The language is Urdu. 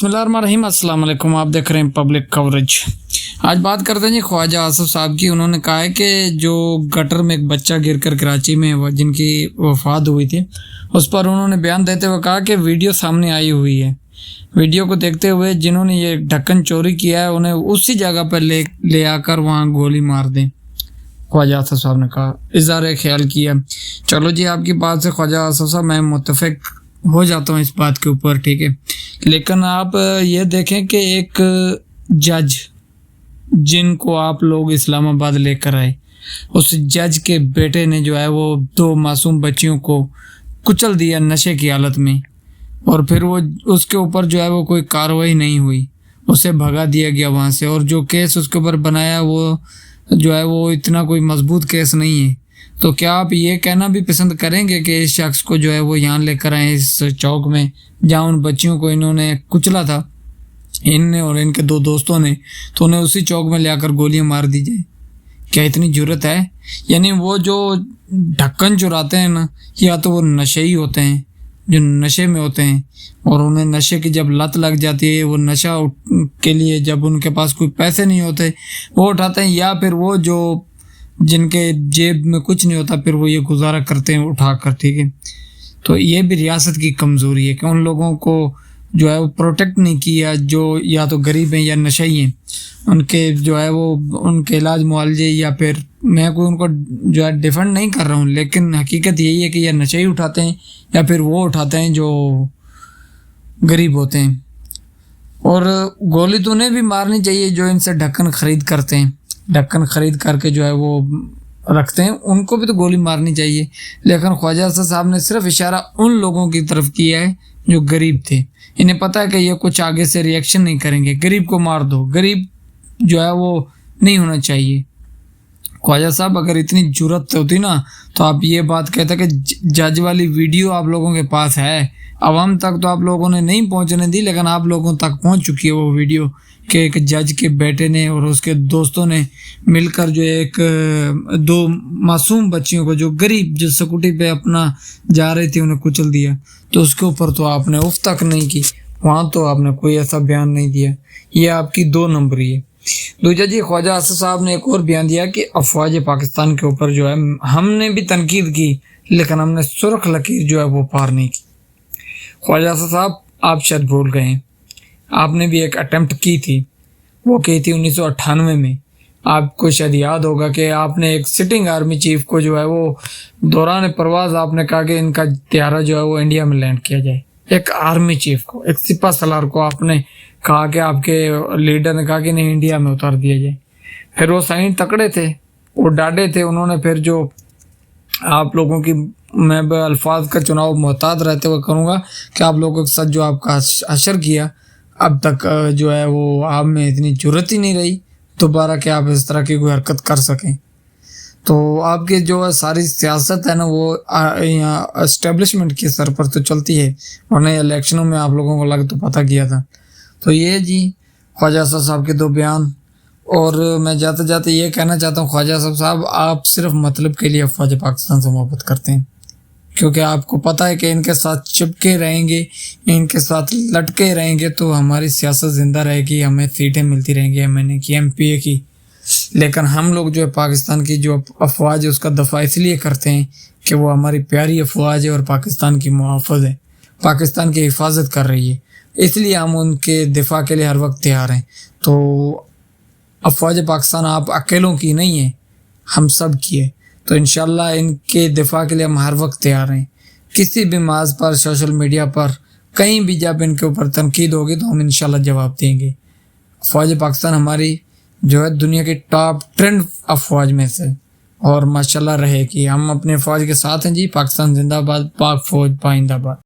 بسم اللہ الرحمن الرحیم، السلام علیکم۔ آپ دیکھ رہے ہیں پبلک کوریج۔ آج بات کرتے ہیں جی خواجہ آصف صاحب کی۔ انہوں نے کہا ہے کہ جو گٹر میں ایک بچہ گر کر کراچی میں جن کی وفات ہوئی تھی، اس پر انہوں نے بیان دیتے ہوئے کہا کہ ویڈیو سامنے آئی ہوئی ہے، ویڈیو کو دیکھتے ہوئے جنہوں نے یہ ڈھکن چوری کیا ہے انہیں اسی جگہ پر لے آ کر وہاں گولی مار دیں۔ خواجہ آصف صاحب نے کہا، اظہار خیال کیا۔ چلو جی، آپ کی بات سے خواجہ آصف صاحب میں متفق ہو جاتا ہوں اس بات کے اوپر، ٹھیک ہے، لیکن آپ یہ دیکھیں کہ ایک جج جن کو آپ لوگ اسلام آباد لے کر آئے، اس جج کے بیٹے نے جو ہے وہ 2 معصوم بچیوں کو کچل دیا نشے کی حالت میں، اور پھر وہ اس کے اوپر جو ہے وہ کوئی کارروائی نہیں ہوئی، اسے بھگا دیا گیا وہاں سے، اور جو کیس اس کے اوپر بنایا وہ جو ہے وہ اتنا کوئی مضبوط کیس نہیں ہے۔ تو کیا آپ یہ کہنا بھی پسند کریں گے کہ اس شخص کو جو ہے وہ یہاں لے کر آئے اس چوک میں جہاں ان بچیوں کو انہوں نے کچلا تھا، ان نے اور ان کے 2 دوستوں نے، تو انہیں اسی چوک میں لے آ کر گولیاں مار دی جائے؟ کیا اتنی جرت ہے؟ یعنی وہ جو ڈھکن چراتے ہیں نا، یا تو وہ نشئی ہوتے ہیں جو نشے میں ہوتے ہیں، اور انہیں نشے کی جب لت لگ جاتی ہے، وہ نشہ کے لیے جب ان کے پاس کوئی پیسے نہیں ہوتے وہ اٹھاتے ہیں، یا پھر وہ جو جن کے جیب میں کچھ نہیں ہوتا پھر وہ یہ گزارا کرتے ہیں اٹھا کر، ٹھیک ہے۔ تو یہ بھی ریاست کی کمزوری ہے کہ ان لوگوں کو جو ہے وہ پروٹیکٹ نہیں کیا، جو یا تو غریب ہیں یا نشئی ہیں، ان کے جو ہے وہ ان کے علاج معالجے، یا پھر میں کوئی ان کو جو ہے ڈیفینڈ نہیں کر رہا ہوں، لیکن حقیقت یہی ہے کہ یہ نشئی اٹھاتے ہیں یا پھر وہ اٹھاتے ہیں جو غریب ہوتے ہیں۔ اور گولی تو انہیں بھی مارنی چاہیے جو ان سے ڈھکن خرید کرتے ہیں، ڈھکن خرید کر کے جو ہے وہ رکھتے ہیں، ان کو بھی تو گولی مارنی چاہیے۔ لیکن خواجہ آصف صاحب نے صرف اشارہ ان لوگوں کی طرف کیا ہے جو غریب تھے، انہیں پتہ ہے کہ یہ کچھ آگے سے ری ایکشن نہیں کریں گے، غریب کو مار دو، غریب جو ہے وہ نہیں ہونا چاہیے۔ خواجہ صاحب اگر اتنی جرت ہوتی نا تو آپ یہ بات کہتے کہ جج والی ویڈیو آپ لوگوں کے پاس ہے، عوام تک تو آپ لوگوں نے نہیں پہنچنے دی، لیکن آپ لوگوں تک پہنچ چکی ہے وہ ویڈیو کہ ایک جج کے بیٹے نے اور اس کے دوستوں نے مل کر جو ایک 2 معصوم بچیوں کو جو غریب جو سکوٹی پہ اپنا جا رہی تھی انہیں کچل دیا۔ تو اس کے اوپر تو آپ نے اف تک نہیں کی، وہاں تو آپ نے کوئی ایسا بیان نہیں دیا، یہ آپ کی 2 نمبری ہے۔ دوسرا جی، خواجہ آصف صاحب نے ایک اور بیان دیا کہ افواج پاکستان کے اوپر جو ہے ہم نے بھی تنقید کی لیکن ہم نے سرخ لکیر جو ہے وہ پار نہیں کی۔ خواجہ آصف صاحب آپ شاید بھول گئے ہیں، آپ نے بھی ایک اٹیمپٹ کی تھی، وہ کی تھی 1998 میں۔ آپ کو شاید یاد ہوگا کہ آپ نے ایک سٹنگ آرمی چیف کو جو ہے وہ دوران پرواز آپ نے کہا کہ ان کا طیارہ جو ہے وہ انڈیا میں لینڈ کیا جائے، ایک آرمی چیف کو، ایک سپہ سالار کو آپ نے کہا کہ آپ کے لیڈر نے کہا کہ نہیں انڈیا میں اتار دیا جائے۔ پھر وہ سائن تکڑے تھے، وہ ڈاڈے تھے، انہوں نے پھر جو آپ لوگوں کی، میں الفاظ کا چناؤ محتاط رہتے ہوئے کروں گا کہ آپ لوگوں کے ساتھ جو آپ کا حشر کیا، اب تک جو ہے وہ آپ میں اتنی جرت ہی نہیں رہی دوبارہ کہ آپ اس طرح کی کوئی حرکت کر سکیں۔ تو آپ کی جو ساری سیاست ہے نا وہ یہاں اسٹیبلشمنٹ کے سر پر تو چلتی ہے، ورنہ الیکشنوں میں آپ لوگوں کو لگ تو پتہ کیا تھا۔ تو یہ جی خواجہ آصف صاحب کے 2 بیان، اور میں جاتے جاتے یہ کہنا چاہتا ہوں خواجہ آصف صاحب آپ صرف مطلب کے لیے افواج پاکستان سے محبت کرتے ہیں، کیونکہ آپ کو پتہ ہے کہ ان کے ساتھ چپکے رہیں گے، ان کے ساتھ لٹکے رہیں گے تو ہماری سیاست زندہ رہے گی، ہمیں سیٹیں ملتی رہیں گی، MNA کی، MPA کی۔ لیکن ہم لوگ جو ہے پاکستان کی جو افواج ہے اس کا دفاع اس لیے کرتے ہیں کہ وہ ہماری پیاری افواج ہے اور پاکستان کی محافظ ہے، پاکستان کی حفاظت کر رہی ہے، اس لیے ہم ان کے دفاع کے لیے ہر وقت تیار ہیں۔ تو افواج پاکستان آپ اکیلوں کی نہیں ہے، ہم سب کی ہے، تو انشاءاللہ ان کے دفاع کے لیے ہم ہر وقت تیار ہیں۔ کسی بھی محاذ پر، سوشل میڈیا پر، کہیں بھی جب ان کے اوپر تنقید ہوگی تو ہم انشاءاللہ جواب دیں گے۔ افواج پاکستان ہماری جو ہے دنیا کی ٹاپ ٹرینڈ افواج میں سے، اور ماشاءاللہ رہے گی، ہم اپنے فوج کے ساتھ ہیں جی۔ پاکستان زندہ باد، پاک فوج پائندہ باد۔